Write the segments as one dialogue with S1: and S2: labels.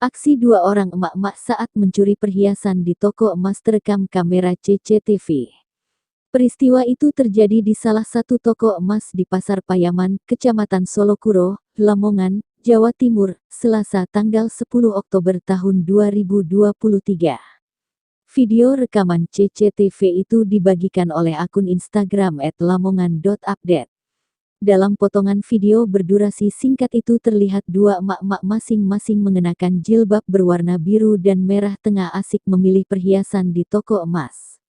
S1: Aksi dua orang emak-emak saat mencuri perhiasan di toko emas terekam kamera CCTV. Peristiwa itu terjadi di salah satu toko emas di Pasar Payaman, Kecamatan Solokuro, Lamongan, Jawa Timur, Selasa tanggal 10 Oktober tahun 2023. Video rekaman CCTV itu dibagikan oleh akun Instagram @lamongan.update. Dalam potongan video berdurasi singkat itu terlihat dua emak-emak masing-masing mengenakan jilbab berwarna biru dan merah tengah asik memilih perhiasan di toko emas.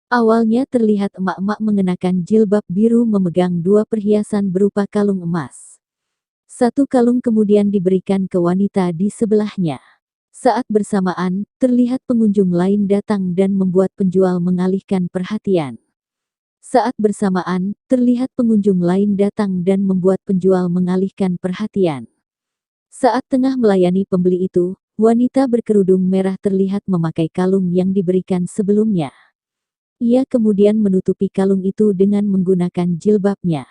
S1: Awalnya terlihat emak-emak mengenakan jilbab biru memegang dua perhiasan berupa kalung emas. Satu kalung kemudian diberikan ke wanita di sebelahnya. Saat bersamaan, terlihat pengunjung lain datang dan membuat penjual mengalihkan perhatian. Saat bersamaan, terlihat pengunjung lain datang dan membuat penjual mengalihkan perhatian. Saat tengah melayani pembeli itu, wanita berkerudung merah terlihat memakai kalung yang diberikan sebelumnya. Ia kemudian menutupi kalung itu dengan menggunakan jilbabnya.